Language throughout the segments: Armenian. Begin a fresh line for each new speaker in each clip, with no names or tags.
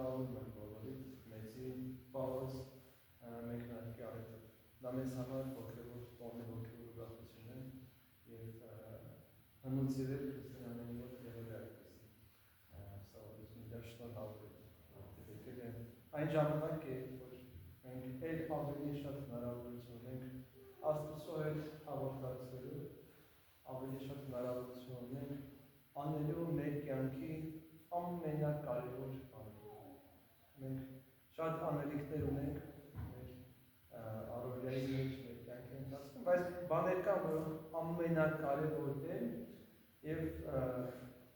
շնորհավորում եմ բոլորիդ, մեծի Պավլոս մենք նայքի արետը։ Դա մեզ համար ոգևոր տոնի ոգևոր ուրախություն է և հնուց ևեր քրիստոնյաների մոտ եղել է այդպես։ Սա ուրիշ դեռ շնորհավորում եմ։ Այն ժամանակ է, որ մենք այլ ավելի շատ հնարավորություն ունենք Աստծո հետ հաղորդակցվելու, ավելի շատ հնարավորություն ունենք անելու մեր կյանքի ամենակարևոր բանը։ Մենք շատ անելիքներ ունենք մեր առօրյայի մեջ, մեր կյանքի ընթացքում, բայց բաներ կան, որոնք ամենակարևորն են և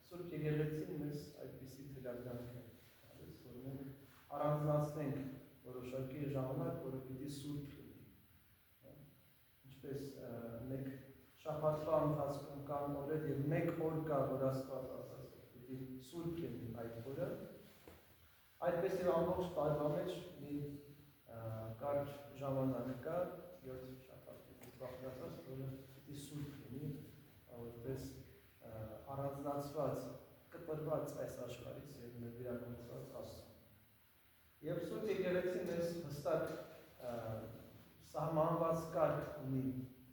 Սուրբ Եկեղեցին մեզ այդպիսի թելադրանք է տալիս, որ մենք առանձնացնենք որոշակի ժամանակ, որը պիտի սուրբ լինի։ Ինչպես մեկ շաբաթվա ընթացքում կան օրեր և մեկ օր կա, որ Աստված ասաց, որ պիտի սուրբ լինի այդ օրը, այդպես և ամբողջ տարվա մեջ մի կարճ ժամանակ կա, 7 շաբաթ պատրաստած, որը պիտի սուրբ լինի, որպես առանձնացված, կտրված այս աշխարհից և նվիրատված Աստծուն։ Եվ Սուրբ Եկեղեցին մեզ հստակ սահմանված կարգ ունի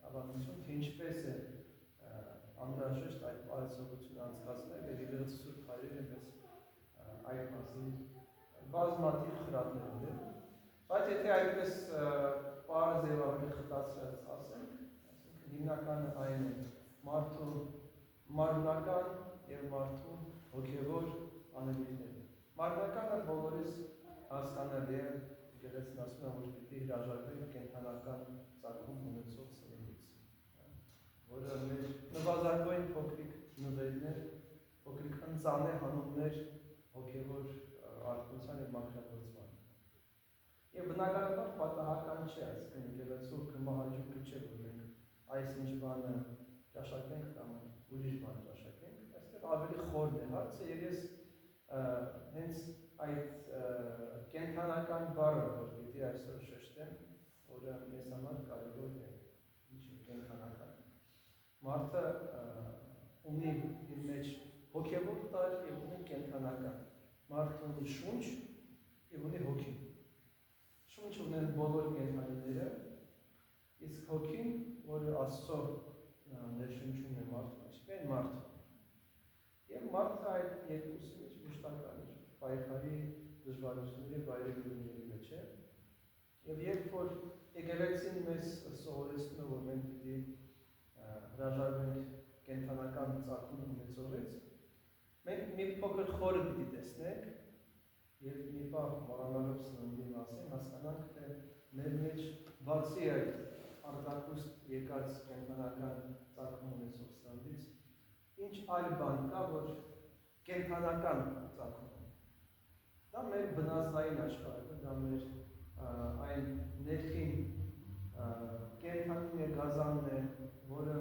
ավանդություն, թե ինչպես է անհրաժեշտ այդ պարզողությունը անցկացնել, և Եկեղեցի Սուրբ Հայրերը մեզ այդ մասին բազմաթիվ խրատներ ունեն։ Բայց եթե այդպես պարզ և ավելի խտացրած ասենք, հիմնականը այն է մարդու մարմնական և մարդու հոգևոր անելիքները։ Մարմնականը բոլորիս հասկանալի է, Եկեղեցին ասում է, որ պիտի հրաժարվենք կենդանական ծագում ունեցող սնունդից, որը մեր նվազագույն փոքրիկ նվերներ, փոքրիկ ընծաներ, հանումներ հոգևոր արթնության և մաքրագործման։ Եվ բնականաբար պատահական չէ, այսինքն եկեղեցու կմահաճուկը չէ, որ մենք այսինչ բանը ճաշակենք կամ ուրիշ բան ճաշակենք, այստեղ ավելի խորն է հարցը, և ես հենց այդ կենդանական բառը, որ պիտի այսօր շեշտեմ, որը մեզ համար կարևոր է, ինչ է կենդանական։ Մարդը ունի իր մեջ հոգևոր տար և ունի կենդանական։ Մարդը ունի շունչ և ունի հոգի։ Շունչ ունեն բոլոր կենդանիները, իսկ հոգին, որը Աստծո ներշնչումն է մարդու մեջ, այն մարդը։ Եվ մարդը այդ երկուսի մեջ մշտական իր պայքարի դժվարությունների վայրեգությունների մեջ է։ Եվ երբ որ եկեղեցին մեզ սովորեցնում է, որ մենք պիտի հրաժարվենք կենդանական ծագում ունեցողից, մենք մի փոքր խորը պիտի տեսնենք և մի պահ մոռանալով սննդի մասին հասկանանք, թե մեր մեջ բացի այդ արտակուստ եկած կենդանական ծագում ունեցող սննդից, ինչ այլ բան կա, որ կենդանական ծագում է։ Դա մեր բնազդային աշխարհը, դա մեր այն ներքին կենդանի գազանն է, որը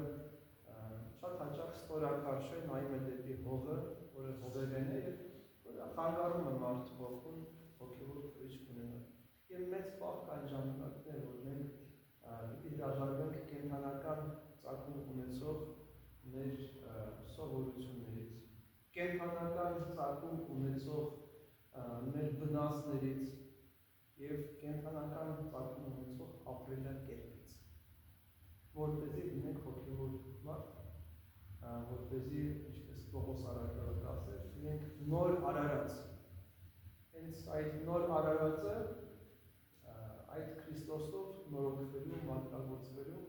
շատ հաճախ ստորակարշ է, նայում է դեպի հողը, որը հողերեն է և որը խանգարում է մարդու ոգուն հոգևոր թույք ունենալ։ Եվ մեծ պահ կան ժամանակներ, որ մենք պիտի հրաժարվենք կենդանական ծագում ունեցող մեր սովորություններից, կենդանական ծագում ունեցող մեր բնազդներից և կենդանական ծագում ունեցող ապրելակերպից, որպեսզի լինենք հոգևոր մարդ, որպեսզի, ինչպես Պողոս առաքյալը ասել, լինենք նոր արարած։ Հենց այդ նոր արարածը այդ Քրիստոսով նորոգվելու, մաքրագործվելու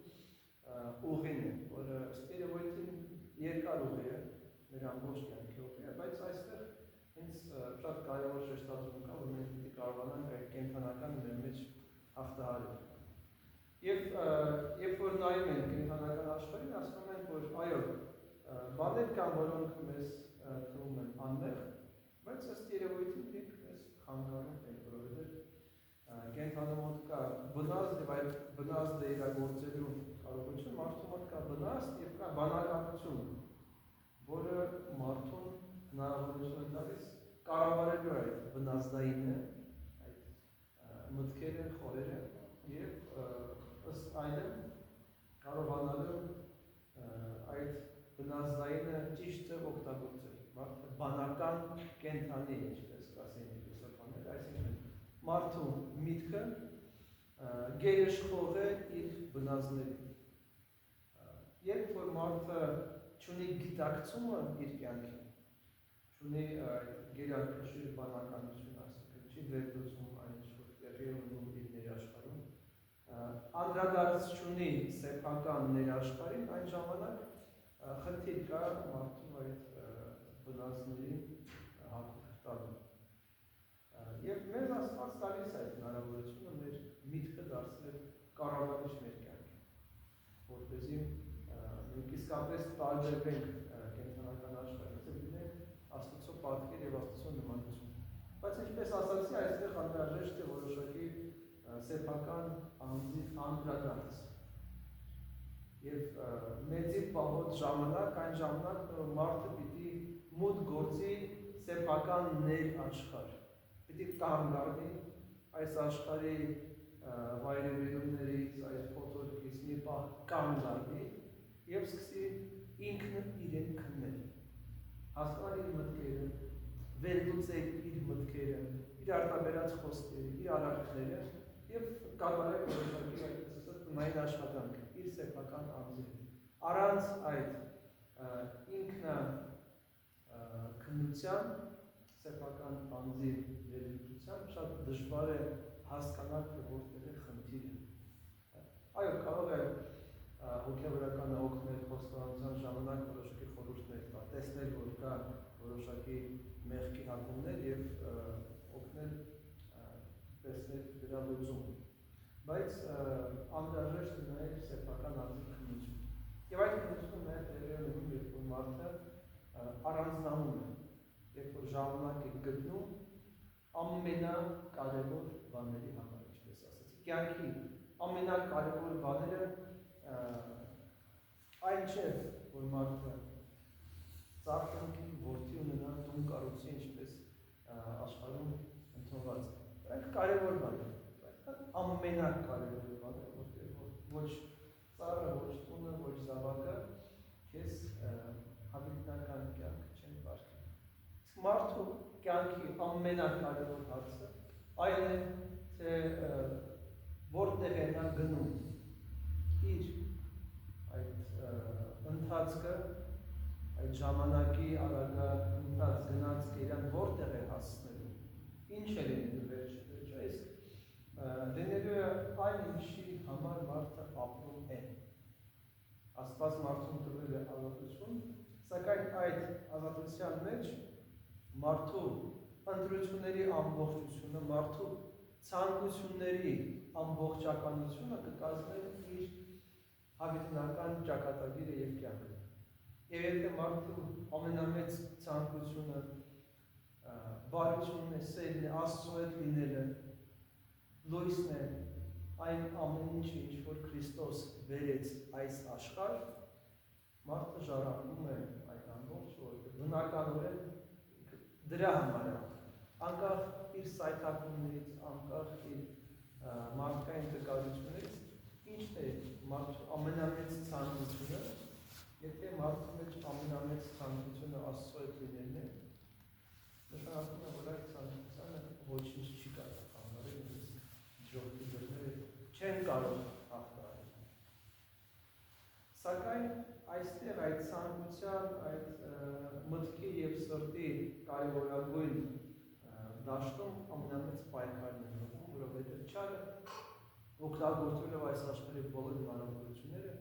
ուղին է, որը ըստ երևույթին երկար ուղի է, մեր ամբողջ կյանքի ուղի է, բայց այստեղ հենց շատ կարևոր շեշտադրում կա, որ մենք պիտի կարողանանք այդ կենդանական մեր մեջ հաղթահարել։ Եվ երբ որ նայում ենք կենդանական աշխարհին, ասում ենք, որ այո, բաներ կան, որոնք մեզ թվում են անմեղ, բայց ըստ երևույթին մենք մեզ խանգարում են, որովհետև կենդանու մոտ կա բնազդ և այդ բնազդը իրագործելու կարողություն, մարդու մոտ կա բնազդ և կա բանականություն, որը մարդուն հնարավորություն է տալիս կառավարելու այդ բնազդայինը, այդ մտքերը, խորերը և ըստ այդմ կարողանալու այդ բնազդայինը ճիշտ ձև օգտագործել։ Մարդը բանական կենդանի է, ինչպես կասեն ֆիլոսոֆաները, մարդու միտքը գերեշխող է իր բնազների։ Երբ որ մարդը չունի գիտակցումը իր կյանքին, չունի գերակշիռ բանականություն, այսինքն չի վերլուծում այն ինչ որ տեղի է ունենում իր ներաշխարհում, անդրադարձ չունի սեփական ներաշխարհին, այն ժամանակ խնդիր կա մարդու այդ բնազների հակող տալու։ Եվ մեր Աստված տալիս այդ հնարավորությունը մեր միտքը դարձնել կառավարիչ մեր կյանքին, որպեսզի մենք իսկապես տարբերվենք կենտրոնական աշխարհից եւ լինենք Աստծո պատկեր եւ Աստծո նմանություն։ Բայց ինչպես ասացի, այստեղ անհրաժեշտ է որոշակի սեփական անձի անդրադարձ։ Եվ մեծի պահոց ժամանակ, այն ժամանակ, որ մարդը պիտի մուտք գործի սեփական ներաշխարհ։ Պիտի կանգ առնի այս աշխարհի վայրեվերումներից, այս փոթորկից մի պահ կանգ առնի եւ սկսի ինքն իրեն քննել։ Հասկանալ իր մտքերը, վերլուծել իր մտքերը, իր արտաբերած խոսքերը, իր արարքները եւ կատարել որոշակի այդ տնային աշխատանք իր սեփական անձի հետ։ Առանց այդ ինքնա քննության, սեփական անձի վերլուծության շատ դժվար է հասկանալ, թե որտեղ է խնդիրը։ Այո, կարող է հոգեվորականը օգնել խոստովանության ժամանակ որոշակի խորհուրդներ տալ, տեսնել, որ կա որոշակի մեղքի հակումներ եւ օգնել տեսնել դրա լուծում։ Բայց անհրաժեշտ է նաեւ սեփական անձի քննություն։ Եվ այդ քննությունը նաեւ տեղի է ունենում, երբ որ մարդը առանձնանում է, երբ որ ժամանակ է գտնում ամենակարևոր բաների համար, ինչպես ասացի, կյանքի ամենակարևոր բաները այն չէ, որ մարդը ծառայքի որդի ունենա տուն կառուցի, ինչպես աշխարհում ընդունված է։ Դրանք կարևոր բաներ են, բայց ամենակարևոր բաները, որտեղ ոչ ծառը, ոչ տունը, ոչ զավակը քեզ հավիտենական կյանք չեն բարձրանում։ Իսկ մարդու կյանքի ամենակարևոր հարցը այն է, թե որտեղ է նա գնում իր այդ ընթացքը, այդ ժամանակի արագ ընթաց գնաց իրան որտեղ է հասնելու, ինչ է լինելու վերջը, իսկ լինելու է այն ինչի համար մարդը ապրում է։ Աստված մարդուն տվել է ազատություն, սակայն այդ ազատության մեջ մարդու ընտրությունների ամբողջությունը, մարդու ցանկությունների ամբողջականությունը կկազմեն իր հավիտենական ճակատագիրը եւ կյանքը։ Եվ եթե մարդու ամենամեծ ցանկությունը բարությունն է, սերն է, Աստծո հետ լինելը, լույսն է, այն ամեն ինչը, ինչ որ Քրիստոս բերեց այս աշխարհ, մարդը ժառանգում է այդ ամբողջ, որը բնականորեն դրա համար է, անկախ իր սայթակումներից, անկախ իր մարդկային տկարություններից, ինչն է մարդու ամենամեծ ցանկությունը, եթե մարդու մեջ ամենամեծ ցանկությունը Աստծո հետ լինելն է, նշանակում է, որ այդ ցանկությանը ոչինչ չի կարող խանգարել, ժողովրդի դռները չեն կարող հաղթահարել։ Սակայն այստեղ այդ ցանկության, այդ մտքի եւ սրտի կարևորագույն դաշտում ամենամեծ պայքարն է լինում, որովհետեւ չարը օգտագործելով այս աշխարհի բոլոր հնարավորությունները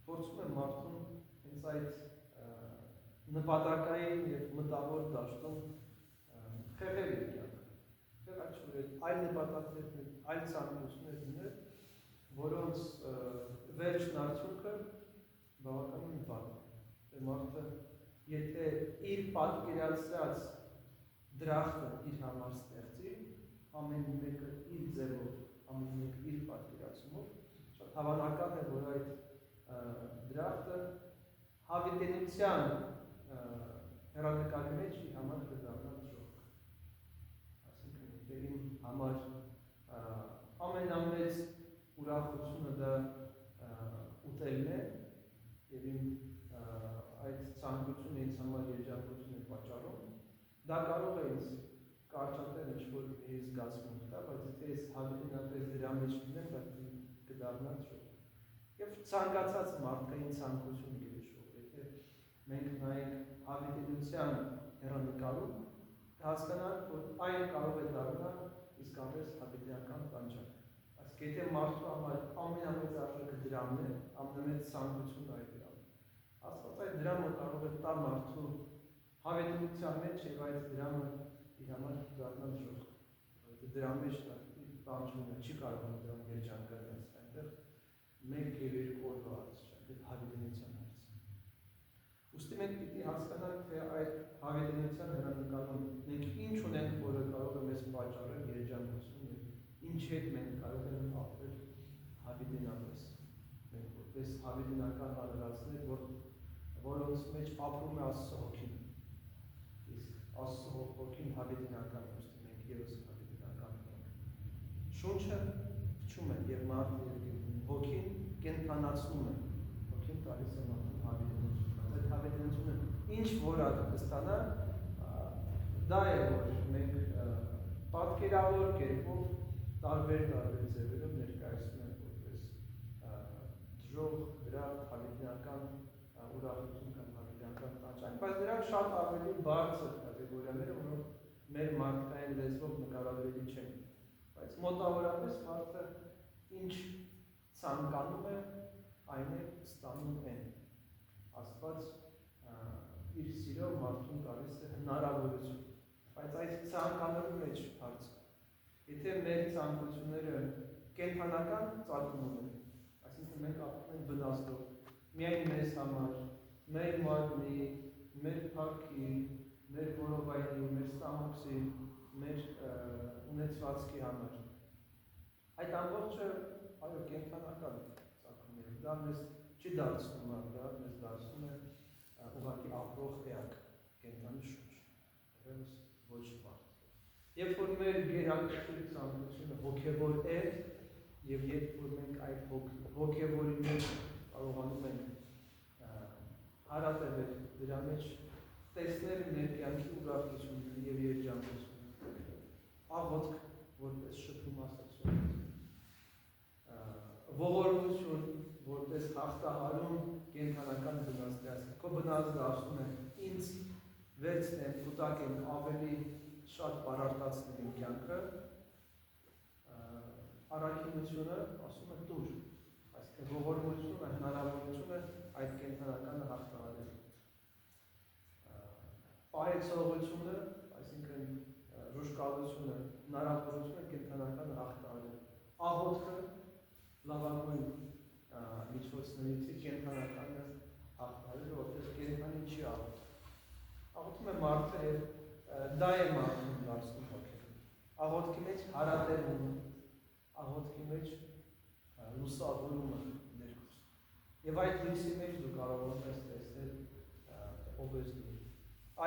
փորձում է մարդուն հենց այդ նպատակային եւ մտավոր դաշտում խեղել իր կյանքը, խեղաչվել այլ նպատակներ, այլ ցանկություններ ուներ, որոնց վերջն արդյունքը բավականին վատ է։ Մարդը եթե իր պատկերացրած դրախտը իր համար ստեղծի, ամեն մեկը իր ձևով, ամեն մեկը իր պատկերացումով, շատ հավանական է, որ այդ դրախտը հավիտենության հեռանկարի մեջ իր համար կդառնա ժողք։ Այսինքն, եթե իմ համար ամենամեծ ուրախությունը դա ուտելն է, եւ իմ այդ ցանկությունը ինձ համար երջանկություն է պատճառում, դա կարող է ինձ կարճատել ինչ-որ իր զգացմունք տա, բայց եթե ես հավիտենապես դրա մեջ լինեմ, բայց կդառնա շոկ։ Եվ ցանկացած մարդկային ցանկություն գիտի շոկ, եթե մենք նայենք հավիտենության հեռանկարում, հասկանանք, որ այն կարող է դառնալ իսկապես հավիտենական տանջանք։ Այսինքն եթե մարդու համար ամենամեծ արժեքը դրամն է, ամենամեծ ցանկությունն այդ դրամն է։ Աստված այդ դրամը կարող է տալ մարդու հավիտենության մեջ եւ այդ դրամը իր համար դառնալ շոկ։ Դրա մեջ տանջումը չի կարող դրան երջանկել այնտեղ մեկ եւ երկու օրվա հարց չէ, այդ հավիտենության հարցը։ Ուստի մենք պիտի հասկանանք, թե այդ հավիտենության հեռանկարում մենք ինչ ունենք, որը կարող է մեզ պատճառել երջանկություն եւ ինչի հետ մենք կարող ենք ապրել հավիտենապես։ Մենք որպես հավիտենական արարածներ, որոնց մեջ ապրում է Աստծո հոգին։ Իսկ Աստծո հոգին հավիտենական է, ուստի մենք ևս հավիտենական ենք։ Շունչը փչում է եւ մարդը հոգին կենթանացնում է, հոգին տալիս է մարդուն հավիտենություն։ Այդ հավիտենությունը ինչ որ կստանա, դա է որ մենք պատկերավոր կերպով տարբեր ձևերով ներկայացնում ենք որպես դժոխք, դրախտ, հավիտենական ուրախություն կամ հավիտենական տանջանք, բայց դրանք շատ ավելի բարձր կատեգորիաներ են, որոնք մեր մարդկային լեզվով նկարագրելի չեն։ Բայց մոտավորապես մարդը ինչ ցանկանում է, այն է ստանում են։ Աստված իր սիրով մարդուն տալիս է հնարավորություն, բայց այդ ցանկանալու մեջ հարցը։ Եթե մեր ցանկությունները կենթանական ծագում ունեն, այսինքն մենք ապրում ենք վնասով, միայն մեզ համար, մեր մարմնի, մեր փառքի, մեր որովայնի, մեր ստամոքսի, մեր ունեցվածքի համար։ Այդ ամբողջը այո կենթանական ծագումներ, դա մեզ չի դարձնում, դա մեզ դարձնում է ուղղակի ապրող էակ, կենթանի շունչ, որևս ոչ մարդ։ Երբ որ մեր գերակշռի ցանկությունը հոգևոր է, եւ երբ որ մենք այդ հոգևորի մեջ կարողանում ենք հարատևել դրա մեջ տեսնել մեր կյանքի ուրախությունները եւ երջանկությունը, աղոթք որպես շփում Աստծո, ողորմություն որպես հաղթահարում կենթանական վնասը, քո վնասը ասում է ինձ վերցնեմ, կուտակեմ ավելի շատ բարարտացնել իմ կյանքը, առաքինությունը ասում է տուր, այսինքն ողորմությունը, հնարավորությունը այդ կենթանականը հաղթահարել։ Պարեցողությունը, այսինքն ժուշկալությունը, հնարավորությունը կենթանականը հաղթահարել։ Աղոթքը լավագույն միջոցներից կենթանականը հաղթահարել, որպես կենթանի չի աղոթ։ Աղոթում է մարդը եւ դա է մարդուն դարձնում հոգին։ Աղոթքի մեջ հարատևումը, աղոթքի մեջ լուսավորումը ներկայացնում։ Եվ այդ լույսի մեջ դու կարող ես տեսնել ով ես դու։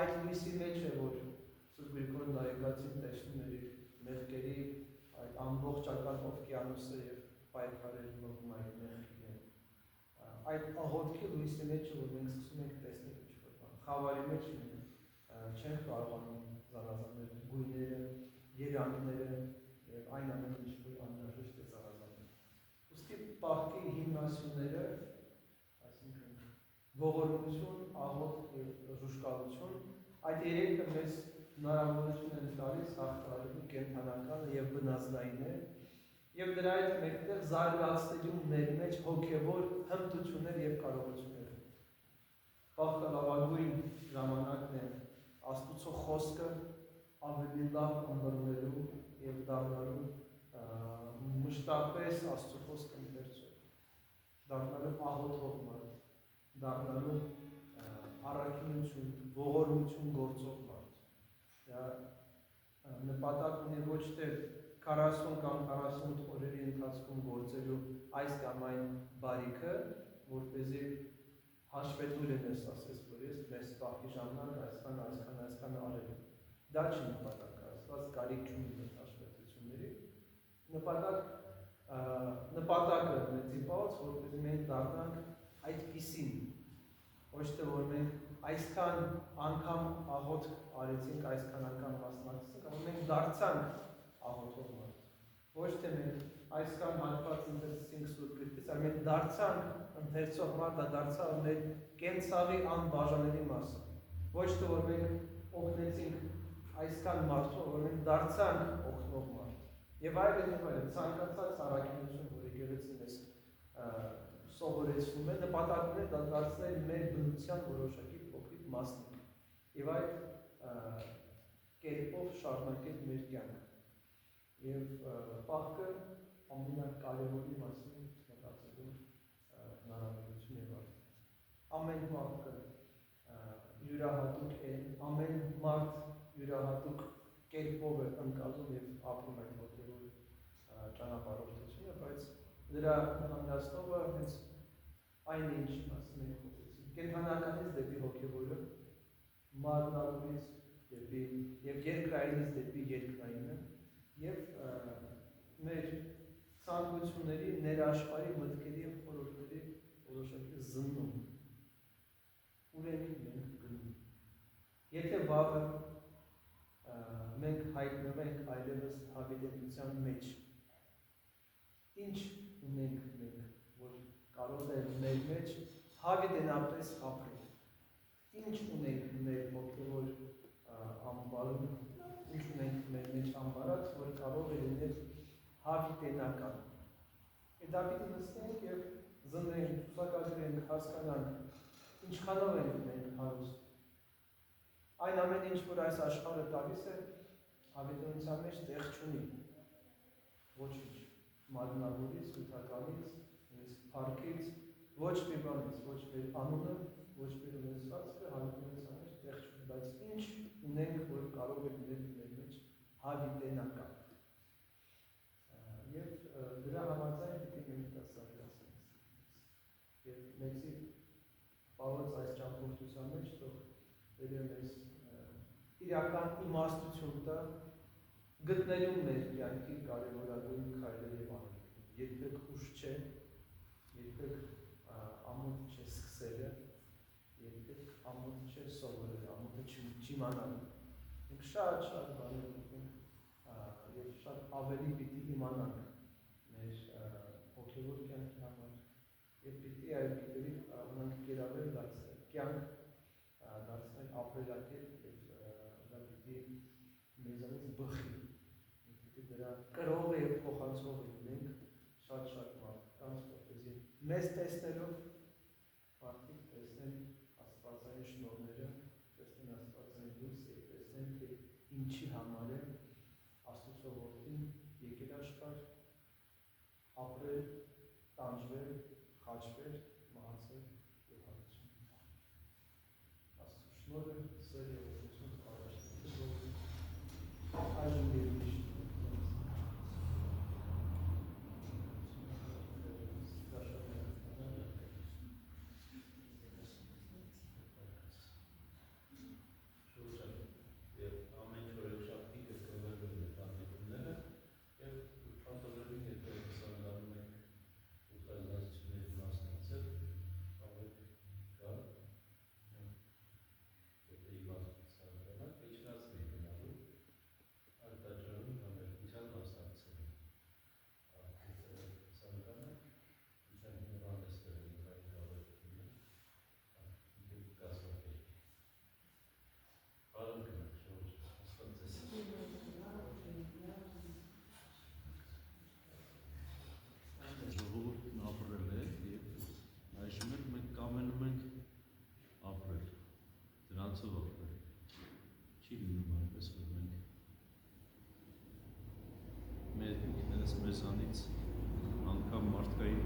Այդ լույսի մեջ է որ Սուրբ Գրիգոր Նարեկացին տեսնում էր իր մեղքերի այդ ամբողջական օվկիանոսը եւ պայքարել մովում այդ մեղքի։ Այդ աղոթքի լույսի մեջ է որ մենք սկսում ենք տեսնել ինչ-որ բան։ Խավարի մեջ չենք կարողանում զանազանել գույները, երանգները եւ այն ամենը ինչ որ անհրաժեշտ է զանազանել։ Ուստի պահքի հիմնասյունները, այսինքն ողորմություն, աղոթք եւ ժուշկալություն, այդ երեքը մեզ հնարավորություն են տալիս հաղթահարելու կենթանականը եւ բնազդայինը եւ դրա հետ մեկտեղ զարգացնելու մեր մեջ հոգեվոր հմտություններ եւ կարողություններ։ Պահքը լավագույն ժամանակն է Աստծո խոսքը ավելի լավ ըմբռնելու եւ դառնալու մշտապես Աստծո խոսքը ներծով, դառնալու աղոթող մարդ, դառնալու առաքինություն, ողորմություն գործող մարդ։ Դա նպատակ ունի ոչ թե 40 կամ 48 օրերի ընթացքում գործելու այս կամ այն բարիքը, որպեսզի հաշվետու լինես, ասես որ ես մեզ պահի ժամանակ այսքան արել։ Դա չի նպատակը, Աստված կարիք չունի հաշվետվությունների։ Նպատակը մեծի պահոց, որպեսզի մենք դառնանք այդպիսին, ոչ թե որ մենք այսքան անգամ աղոթք արեցինք, այսքան անգամ մասնակցեցինք, որ մենք դարձանք աղոթող մարդ։ Ոչ թե մենք այսքան հատված ընթերցեցինք Սուրբ Գրքից, այլ մենք դարձանք ընթերցող մարդը դարձավ մեր կենցաղի անբաժանելի մասը։ Ոչ թե որ մենք օգնեցինք այսքան մարդու, որ մենք դարձանք օգնող մարդ։ Եվ այլն, ցանկացած առաքինություն, որ եկեղեցին էս սովորեցնում է, նպատակն է դա դարձնել մեր բնության որոշակի փոքրիկ մասնիկ։ Եվ այդ կերպով շարունակել մեր կյանքը։ Եվ պահքը ամենակարևորի մասին մտածելու հնարավորություն եւ արդ։ Ամեն պահքը յուրահատուկ է, ամեն մարդ յուրահատուկ կերպով է ընկալում եւ ապրում այդ հոգեվոր ճանապարհորդությունը, բայց դրա հանդասնողը հենց այն է, ինչի մասին մենք խոսեցինք։ Կենթանականից դեպի հոգեվորը, մարմնավորից դեպի եւ երկրայինից դեպի երկրայինը եւ մեր ցանկությունների, ներաշխարհի մտքերի եւ խորհուրդների որոշակի զննում։ Ուր ենք մենք գնում։ Եթե վաղը մենք հայտնվենք այլևս հավիտենության մեջ, ինչ ունենք մենք, որ կարող է մեր մեջ հավիտենապես ապրել։ Ինչ ունենք մեր հոգևոր ամբարում, ինչ ունենք մեր մեջ ամբարած, որ կարող է լինել հավիտենական։ Դա պիտի նստենք եւ զննենք, ցուցակագրենք, հասկանանք, ինչքանով ենք մենք հարուստ։ Այն ամեն ինչ, որ այս աշխարհը տալիս է, հավիտենության մեջ տեղ չունի։ Ոչինչ, մարմնավորից, ութականից, փառքից, ոչ մի բանից, ոչ մեր անունը, ոչ մեր ունեցվածքը հավիտենության մեջ տեղ չունի, բայց ինչ ունենք, որ կարող է լինել մեր մեջ հավիտենական։ Եվ դրա համաձայն պիտի մենք դա զարգացնենք։ Եվ մեծի Պավլոս այս ճամփորդության մեջ թող բերե մեզ իրական իմաստություն տա գտնելու մեր կյանքի կարևորագույն քայլերը եւ ալիքները։ Երբեք ուշ չէ, երբեք ամոթ չէ սկսելը, երբեք ամոթ չէ սովորելը, ամոթը չիմանալը։ Մենք շատ բաներ ունենք եւ շատ ավելի պիտի իմանանք մեր հոգեվոր կյանքի համար եւ պիտի այդ գիտելիք կարողանանք կերավել դարձնել կյանք, դարձնել ապրելակերպ եւ դա պիտի մեզանից բխի։ Պիտի դրա կրողը եւ փոխանցողը լինենք շատ մարդկանց, որպեսզի մեզ տեսնելով մարդիկ տեսնեն աստվածային շնորհները, տեսնեն աստվածային լույսը եւ տեսնեն թե ինչի համար է Աստծո որդին եկել աշխարհ, ապրել, տանջվել, խաչվել, մահացել եւ հարություն։ Աստծո շնորհը, սերը եւ ողջունությունը առաջնորդի այժմ եւ միշտ
մեզանից անգամ մարդկային